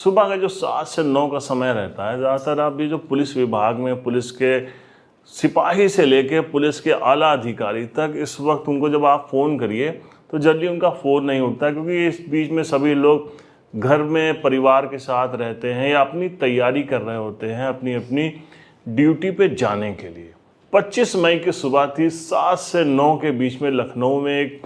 सुबह का जो 7 से 9 का समय रहता है, ज़्यादातर आप भी जो पुलिस विभाग में पुलिस के सिपाही से लेके पुलिस के आला अधिकारी तक इस वक्त उनको जब आप फ़ोन करिए तो जल्दी उनका फ़ोन नहीं उठता, क्योंकि इस बीच में सभी लोग घर में परिवार के साथ रहते हैं या अपनी तैयारी कर रहे होते हैं अपनी अपनी ड्यूटी पे जाने के लिए। 25 मई की सुबह थी, 7 से 9 के बीच में लखनऊ में एक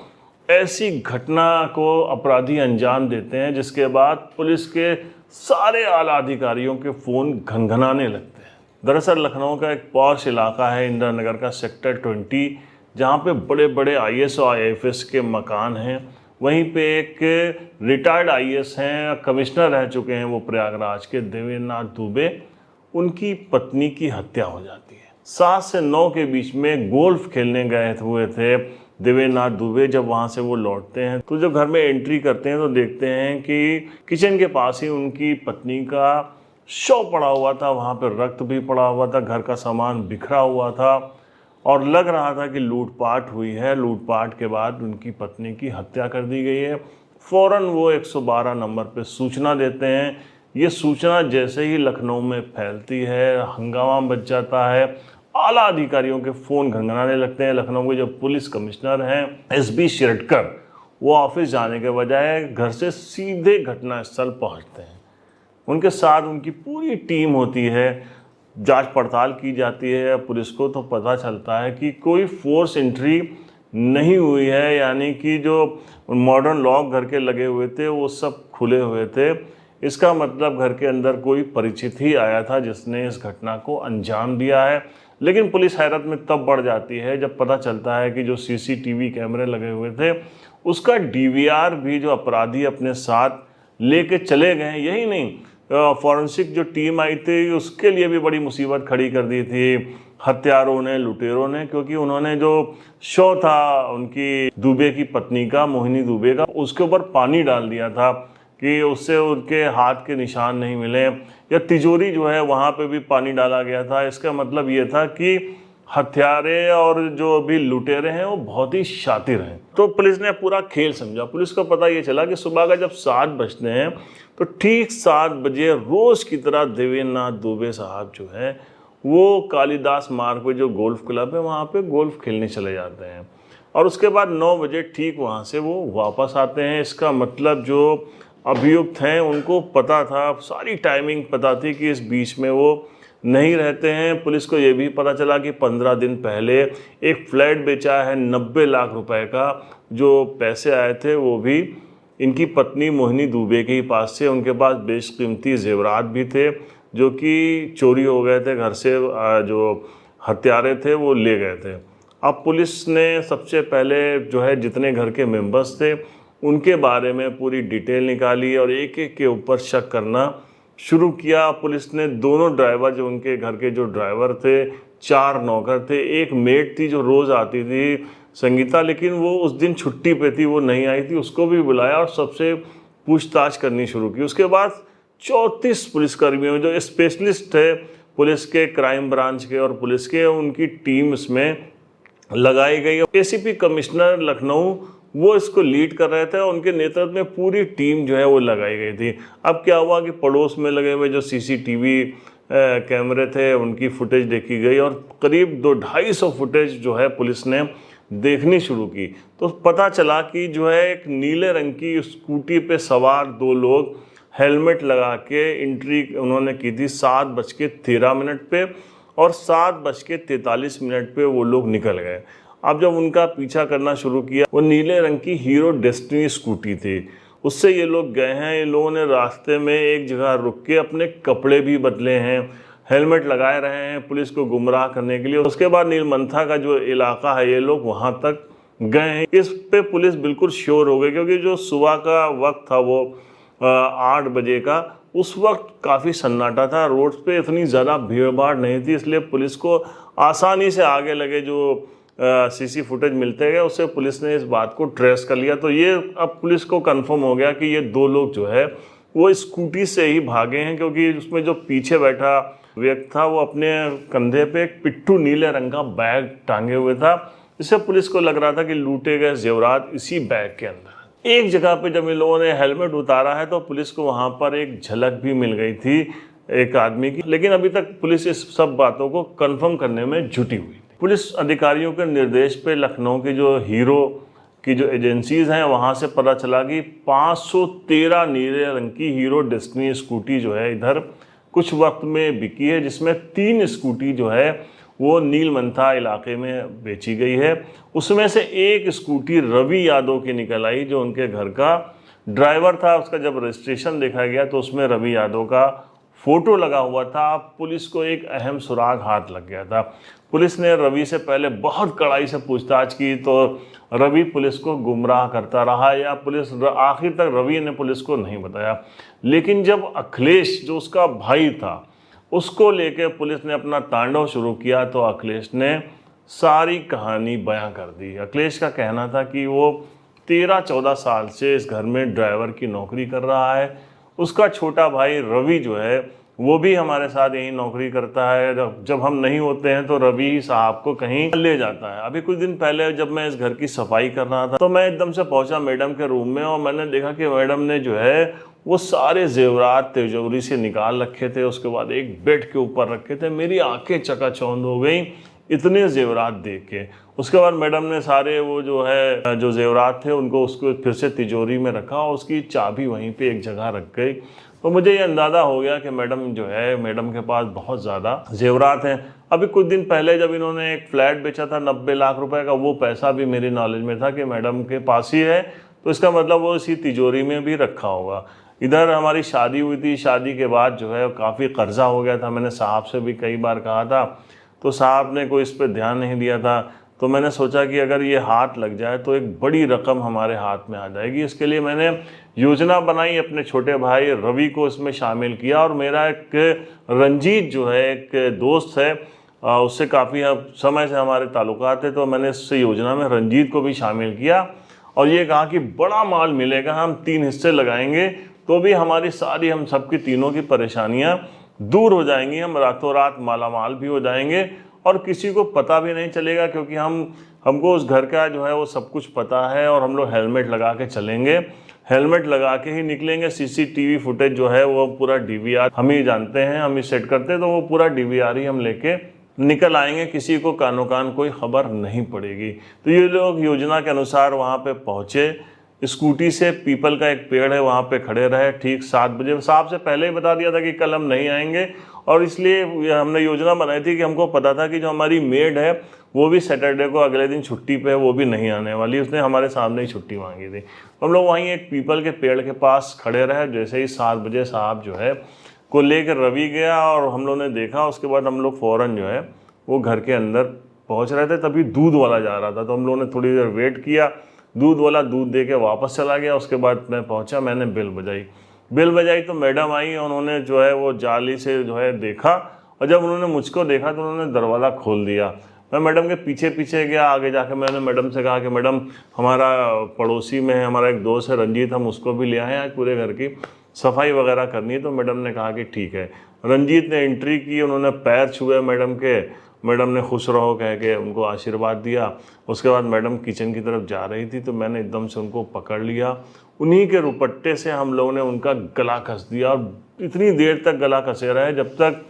ऐसी घटना को अपराधी अंजाम देते हैं जिसके बाद पुलिस के सारे आला अधिकारियों के फ़ोन घनघनाने लगते हैं। दरअसल लखनऊ का एक पॉश इलाका है इंदिरा नगर का सेक्टर 20, जहाँ पे बड़े बड़े आईएएस और आईएफएस के मकान हैं। वहीं पे एक रिटायर्ड आईएएस हैं, कमिश्नर रह चुके हैं वो प्रयागराज के, देवेंद्रनाथ दुबे, उनकी पत्नी की हत्या हो जाती है। 7 से 9 के बीच में गोल्फ खेलने गए हुए थे देवेंद्रनाथ दुबे। जब वहाँ से वो लौटते हैं तो जब घर में एंट्री करते हैं तो देखते हैं कि किचन के पास ही उनकी पत्नी का शव पड़ा हुआ था, वहाँ पर रक्त भी पड़ा हुआ था, घर का सामान बिखरा हुआ था और लग रहा था कि लूटपाट हुई है। लूटपाट के बाद उनकी पत्नी की हत्या कर दी गई है। फ़ौरन वो 112 नंबर पे सूचना देते हैं। ये सूचना जैसे ही लखनऊ में फैलती है, हंगामा मच जाता है, आला अधिकारियों के फ़ोन घंघनाने लगते हैं। लखनऊ के जो पुलिस कमिश्नर हैं एसबी शिरडकर, वो ऑफिस जाने के बजाय घर से सीधे घटनास्थल पहुंचते हैं। उनके साथ उनकी पूरी टीम होती है, जांच पड़ताल की जाती है। पुलिस को तो पता चलता है कि कोई फोर्स एंट्री नहीं हुई है, यानी कि जो मॉडर्न लॉक घर के लगे हुए थे वो सब खुले हुए थे। इसका मतलब घर के अंदर कोई परिचित ही आया था जिसने इस घटना को अंजाम दिया है। लेकिन पुलिस हैरत में तब बढ़ जाती है जब पता चलता है कि जो सीसीटीवी कैमरे लगे हुए थे उसका डीवीआर भी जो अपराधी अपने साथ लेके चले गए। यही नहीं, फॉरेंसिक जो टीम आई थी उसके लिए भी बड़ी मुसीबत खड़ी कर दी थी हत्यारों ने, लुटेरों ने, क्योंकि उन्होंने जो शव था उनकी दुबे की पत्नी का, मोहिनी दुबे का, उसके ऊपर पानी डाल दिया था कि उससे उनके हाथ के निशान नहीं मिले। या तिजोरी जो है वहाँ पे भी पानी डाला गया था। इसका मतलब ये था कि हत्यारे और जो अभी लुटेरे हैं वो बहुत ही शातिर हैं। तो पुलिस ने पूरा खेल समझा। पुलिस को पता ये चला कि सुबह का जब 7 बजते हैं तो ठीक 7 बजे रोज़ की तरह देवेंद्रनाथ दुबे साहब जो है वो कालिदास मार्ग पे जो गोल्फ क्लब है वहाँ पे गोल्फ खेलने चले जाते हैं और उसके बाद 9 बजे ठीक वहाँ से वो वापस आते हैं। इसका मतलब जो अभियुक्त हैं उनको पता था, सारी टाइमिंग पता थी कि इस बीच में वो नहीं रहते हैं। पुलिस को ये भी पता चला कि 15 दिन पहले एक फ्लैट बेचा है 90 लाख रुपए का। जो पैसे आए थे वो भी इनकी पत्नी मोहिनी दुबे के ही पास से। उनके पास बेशकीमती जेवरात भी थे जो कि चोरी हो गए थे घर से, जो हत्यारे थे वो ले गए थे। अब पुलिस ने सबसे पहले जो है जितने घर के मेंबर्स थे उनके बारे में पूरी डिटेल निकाली और एक एक के ऊपर शक करना शुरू किया। पुलिस ने दोनों ड्राइवर, जो उनके घर के जो ड्राइवर थे, 4 नौकर थे, एक मेड थी जो रोज़ आती थी संगीता, लेकिन वो उस दिन छुट्टी पे थी, वो नहीं आई थी, उसको भी बुलाया और सबसे पूछताछ करनी शुरू की। उसके बाद 34 पुलिसकर्मियों जो स्पेशलिस्ट थे पुलिस के, क्राइम ब्रांच के और पुलिस के, उनकी टीम इसमें लगाई गई। एसीपी कमिश्नर लखनऊ वो इसको लीड कर रहे थे और उनके नेतृत्व में पूरी टीम जो है वो लगाई गई थी। अब क्या हुआ कि पड़ोस में लगे हुए जो सीसीटीवी कैमरे थे उनकी फुटेज देखी गई और करीब 250 फुटेज जो है पुलिस ने देखनी शुरू की। तो पता चला कि जो है एक नीले रंग की स्कूटी पे सवार 2 लोग हेलमेट लगा के एंट्री उन्होंने की थी 7:13 पे और 7:43 पे वो लोग निकल गए। अब जब उनका पीछा करना शुरू किया, वो नीले रंग की हीरो डेस्टिनी स्कूटी थी, उससे ये लोग गए हैं। ये लोगों ने रास्ते में एक जगह रुक के अपने कपड़े भी बदले हैं, हेलमेट लगाए रहे हैं पुलिस को गुमराह करने के लिए। उसके बाद नीलमंथा का जो इलाका है ये लोग वहाँ तक गए हैं। इस पे पुलिस बिल्कुल श्योर हो गई, क्योंकि जो सुबह का वक्त था वो 8 बजे का, उस वक्त काफ़ी सन्नाटा था, रोड्स पे इतनी ज़्यादा भीड़ भाड़ नहीं थी, इसलिए पुलिस को आसानी से आगे लगे जो सीसी फुटेज मिलते गए उससे पुलिस ने इस बात को ट्रेस कर लिया। तो ये अब पुलिस को कंफर्म हो गया कि ये 2 लोग जो है वो स्कूटी से ही भागे हैं, क्योंकि उसमें जो पीछे बैठा व्यक्ति था वो अपने कंधे पे एक पिट्ठू नीले रंग का बैग टांगे हुए था। इससे पुलिस को लग रहा था कि लूटे गए जेवरात इसी बैग के अंदर। एक जगह पे जब इन लोगों ने हेलमेट उतारा है तो पुलिस को वहाँ पर एक झलक भी मिल गई थी एक आदमी की, लेकिन अभी तक पुलिस इस सब बातों को कंफर्म करने में जुटी हुई थी। पुलिस अधिकारियों के निर्देश पे लखनऊ की जो हीरो की जो एजेंसीज हैं वहाँ से पता चला कि 513 नीले रंग की हीरो डेस्टिनी स्कूटी जो है इधर कुछ वक्त में बिकी है, जिसमें 3 स्कूटी जो है वो नीलमंथा इलाके में बेची गई है। उसमें से एक स्कूटी रवि यादव की निकल आई जो उनके घर का ड्राइवर था। उसका जब रजिस्ट्रेशन देखा गया तो उसमें रवि यादव का फोटो लगा हुआ था। पुलिस को एक अहम सुराग हाथ लग गया था। पुलिस ने रवि से पहले बहुत कड़ाई से पूछताछ की तो रवि पुलिस को गुमराह करता रहा, या पुलिस आखिर तक रवि ने पुलिस को नहीं बताया। लेकिन जब अखिलेश जो उसका भाई था उसको लेके पुलिस ने अपना तांडव शुरू किया तो अखिलेश ने सारी कहानी बयां कर दी। अखिलेश का कहना था कि वो 13-14 साल से इस घर में ड्राइवर की नौकरी कर रहा है। उसका छोटा भाई रवि जो है वो भी हमारे साथ यही नौकरी करता है। जब हम नहीं होते हैं तो रवि साहब को कहीं ले जाता है। अभी कुछ दिन पहले जब मैं इस घर की सफाई कर रहा था तो मैं एकदम से पहुंचा मैडम के रूम में और मैंने देखा कि मैडम ने जो है वो सारे जेवरात तिजोरी से निकाल रखे थे, उसके बाद एक बेड के ऊपर रखे थे। मेरी आंखें चकाचौंध हो गई इतने जेवरात देख के। उसके बाद मैडम ने सारे वो जो है जो जेवरात थे उनको उसको फिर से तिजोरी में रखा और उसकी चाबी वहीं पे एक जगह रख गई। तो मुझे ये अंदाज़ा हो गया कि मैडम जो है मैडम के पास बहुत ज़्यादा जेवरात हैं। अभी कुछ दिन पहले जब इन्होंने एक फ्लैट बेचा था 90 लाख रुपए का, वो पैसा भी मेरी नॉलेज में था कि मैडम के पास ही है, तो इसका मतलब वो इसी तिजोरी में भी रखा होगा। इधर हमारी शादी हुई थी, शादी के बाद जो है काफ़ी कर्जा हो गया था। मैंने साहब से भी कई बार कहा था तो साहब ने कोई इस पर ध्यान नहीं दिया था। तो मैंने सोचा कि अगर ये हाथ लग जाए तो एक बड़ी रकम हमारे हाथ में आ जाएगी। इसके लिए मैंने योजना बनाई, अपने छोटे भाई रवि को इसमें शामिल किया और मेरा एक रंजीत जो है एक दोस्त है, उससे काफ़ी समय से हमारे ताल्लुकात थे, तो मैंने इस योजना में रंजीत को भी शामिल किया और ये कहा कि बड़ा माल मिलेगा, हम 3 हिस्से लगाएंगे तो भी हमारी सारी हम सबकी तीनों की परेशानियां दूर हो जाएंगी, हम रातों रात मालामाल भी हो जाएंगे और किसी को पता भी नहीं चलेगा, क्योंकि हमको उस घर का जो है वो सब कुछ पता है और हम लोग हेलमेट लगा के चलेंगे, हेलमेट लगा के ही निकलेंगे। सीसीटीवी फुटेज जो है वो पूरा डीवीआर हम ही जानते हैं, हम ही सेट करते हैं, तो वो पूरा डीवीआर ही हम लेके निकल आएंगे, किसी को कानो कान कोई खबर नहीं पड़ेगी। तो ये लोग योजना के अनुसार वहाँ पे पहुँचे, स्कूटी से पीपल का एक पेड़ है वहाँ पे खड़े रहे ठीक 7 बजे। साहब से पहले ही बता दिया था कि कल हम नहीं आएंगे और इसलिए हमने योजना बनाई थी कि हमको पता था कि जो हमारी मेड है वो भी सैटरडे को अगले दिन छुट्टी पे है, वो भी नहीं आने वाली, उसने हमारे सामने ही छुट्टी मांगी थी। हम लोग वहीं एक पीपल के पेड़ के पास खड़े रहे। जैसे ही 7 बजे साहब जो है को लेकर रवि गया और हम लोग ने देखा, उसके बाद हम लोग फ़ौरन जो है वो घर के अंदर पहुँच रहे थे, तभी दूध वाला जा रहा था, तो हम लोगों ने थोड़ी देर वेट किया। दूध वाला दूध दे के वापस चला गया। उसके बाद मैं पहुंचा, मैंने बेल बजाई तो मैडम आई और उन्होंने जो है वो जाली से जो है देखा और जब उन्होंने मुझको देखा तो उन्होंने दरवाज़ा खोल दिया। मैं मैडम के पीछे पीछे गया, आगे जाके मैंने मैडम से कहा कि मैडम हमारा पड़ोसी में है, हमारा एक दोस्त है रंजीत, हम उसको भी ले आए, आज पूरे घर की सफाई वगैरह करनी है। तो मैडम ने कहा कि ठीक है। रंजीत ने एंट्री की, उन्होंने पैर छुए मैडम के, मैडम ने खुश रहो कह के उनको आशीर्वाद दिया। उसके बाद मैडम किचन की तरफ जा रही थी तो मैंने एकदम से उनको पकड़ लिया, उन्हीं के रुपट्टे से हम लोगों ने उनका गला कस दिया और इतनी देर तक गला कसे रहे जब तक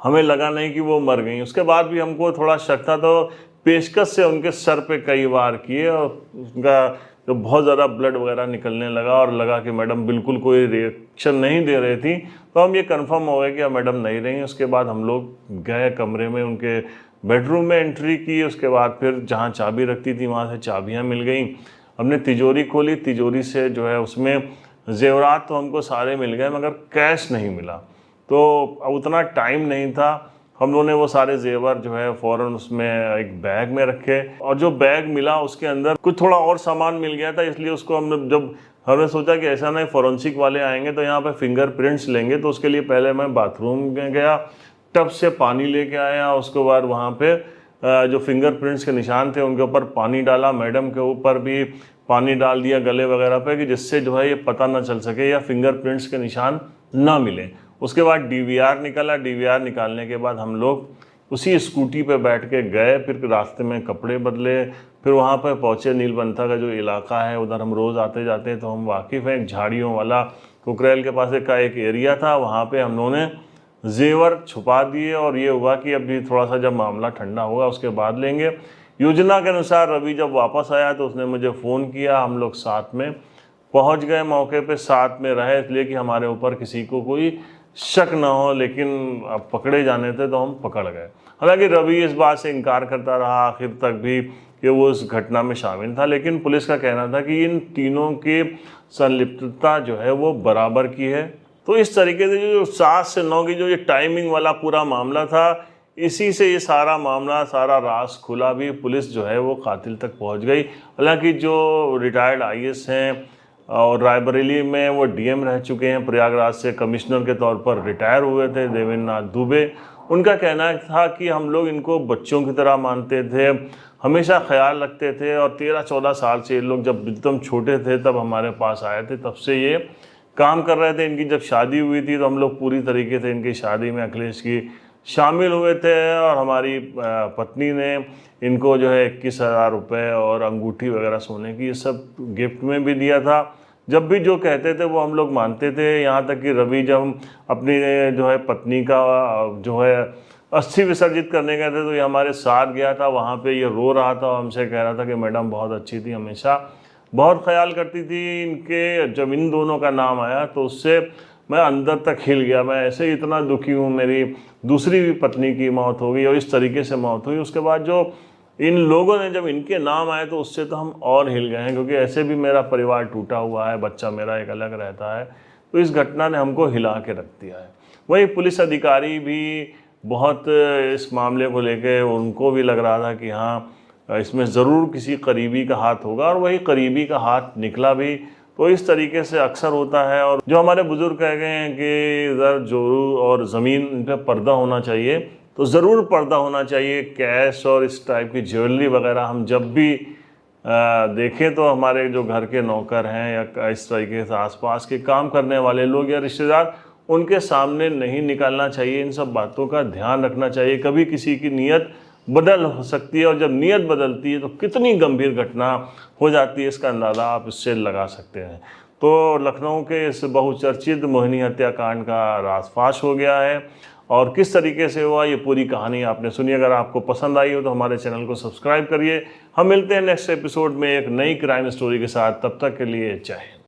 हमें लगा नहीं कि वो मर गई। उसके बाद भी हमको थोड़ा शक था तो पेशकश से उनके सर पे कई बार किए और उनका तो बहुत ज़्यादा ब्लड वगैरह निकलने लगा और लगा कि मैडम बिल्कुल कोई रिएक्शन नहीं दे रही थी। तो हम ये कंफर्म हो गए कि अब मैडम नहीं रही। उसके बाद हम लोग गए कमरे में, उनके बेडरूम में एंट्री की। उसके बाद फिर जहाँ चाबी रखती थी वहाँ से चाबियाँ मिल गई। हमने तिजोरी खोली, तिजोरी से जो है उसमें जेवरात तो हमको सारे मिल गए मगर कैश नहीं मिला। तो उतना टाइम नहीं था, हम लोगों ने वो सारे जेवर जो है फ़ौरन उसमें एक बैग में रखे और जो बैग मिला उसके अंदर कुछ थोड़ा और सामान मिल गया था, इसलिए उसको हमने सोचा कि ऐसा नहीं फॉरेंसिक वाले आएंगे तो यहाँ पे फिंगरप्रिंट्स लेंगे। तो उसके लिए पहले मैं बाथरूम में गया, टब से पानी लेके आया, उसके बाद वहाँ पे जो फिंगरप्रिंट्स के निशान थे उनके ऊपर पानी डाला, मैडम के ऊपर भी पानी डाल दिया गले वगैरह पे कि जिससे जो है ये पता ना चल सके या फिंगरप्रिंट्स के निशान ना मिले। उसके बाद डीवीआर निकाला, डीवीआर निकालने के बाद हम लोग उसी स्कूटी पे बैठ के गए, फिर रास्ते में कपड़े बदले, फिर वहाँ पर पहुँचे, नीलबंथा का जो इलाका है उधर हम रोज़ आते जाते हैं तो हम वाकिफ़ हैं। एक झाड़ियों वाला कुकरेल के पास एक एरिया था, वहाँ पे हम लोगों ने जेवर छुपा दिए और ये हुआ कि अभी थोड़ा सा जब मामला ठंडा होगा उसके बाद लेंगे। योजना के अनुसार रवि जब वापस आया तो उसने मुझे फ़ोन किया, हम लोग साथ में पहुंच गए मौके पे, साथ में रहे, इसलिए कि हमारे ऊपर किसी को कोई शक ना हो। लेकिन अब पकड़े जाने थे तो हम पकड़ गए। हालांकि रवि इस बात से इनकार करता रहा आखिर तक भी कि वो उस घटना में शामिल था, लेकिन पुलिस का कहना था कि इन तीनों की संलिप्तता जो है वो बराबर की है। तो इस तरीके से जो 7 से 9 की जो ये टाइमिंग वाला पूरा मामला था, इसी से ये सारा मामला, सारा राज खुला भी, पुलिस जो है वो कातिल तक पहुंच गई। हालांकि जो रिटायर्ड आईएएस हैं और रायबरेली में वो डीएम रह चुके हैं, प्रयागराज से कमिश्नर के तौर पर रिटायर हुए थे, देवेंद्र नाथ दुबे, उनका कहना था कि हम लोग इनको बच्चों की तरह मानते थे, हमेशा ख्याल रखते थे और 13-14 साल से ये लोग जब एकदम छोटे थे तब हमारे पास आए थे, तब से ये काम कर रहे थे। इनकी जब शादी हुई थी तो हम लोग पूरी तरीके से इनकी शादी में अखिलेश की शामिल हुए थे और हमारी पत्नी ने इनको जो है 21,000 रुपये और अंगूठी वगैरह सोने की ये सब गिफ्ट में भी दिया था। जब भी जो कहते थे वो हम लोग मानते थे। यहाँ तक कि रवि जब अपनी जो है पत्नी का जो है अस्थि विसर्जित करने गए थे तो ये हमारे साथ गया था, वहाँ पे ये रो रहा था और हमसे कह रहा था कि मैडम बहुत अच्छी थी, हमेशा बहुत ख्याल करती थी इनके। जब इन दोनों का नाम आया तो उससे मैं अंदर तक हिल गया। मैं ऐसे ही इतना दुखी हूँ, मेरी दूसरी भी पत्नी की मौत हो गई और इस तरीके से मौत हुई। उसके बाद जो इन लोगों ने जब इनके नाम आए तो उससे तो हम और हिल गए हैं, क्योंकि ऐसे भी मेरा परिवार टूटा हुआ है, बच्चा मेरा एक अलग रहता है, तो इस घटना ने हमको हिला के रख दिया है। वही पुलिस अधिकारी भी बहुत इस मामले को लेके उनको भी लग रहा था कि हाँ इसमें ज़रूर किसी करीबी का हाथ होगा, और वही करीबी का हाथ निकला भी। तो इस तरीके से अक्सर होता है। और जो हमारे बुजुर्ग कह गए हैं कि इधर जोरू और ज़मीन, इन पर पर्दा होना चाहिए, तो ज़रूर पर्दा होना चाहिए। कैश और इस टाइप की ज्वेलरी वगैरह हम जब भी देखें तो हमारे जो घर के नौकर हैं या इस तरीके से आसपास के काम करने वाले लोग या रिश्तेदार, उनके सामने नहीं निकालना चाहिए। इन सब बातों का ध्यान रखना चाहिए। कभी किसी की नीयत बदल हो सकती है और जब नीयत बदलती है तो कितनी गंभीर घटना हो जाती है, इसका अंदाज़ा आप इससे लगा सकते हैं। तो लखनऊ के इस बहुचर्चित मोहिनी हत्याकांड का राजफाश हो गया है और किस तरीके से हुआ ये पूरी कहानी आपने सुनी। अगर आपको पसंद आई हो तो हमारे चैनल को सब्सक्राइब करिए। हम मिलते हैं नेक्स्ट एपिसोड में एक नई क्राइम स्टोरी के साथ। तब तक के लिए जय हिंद।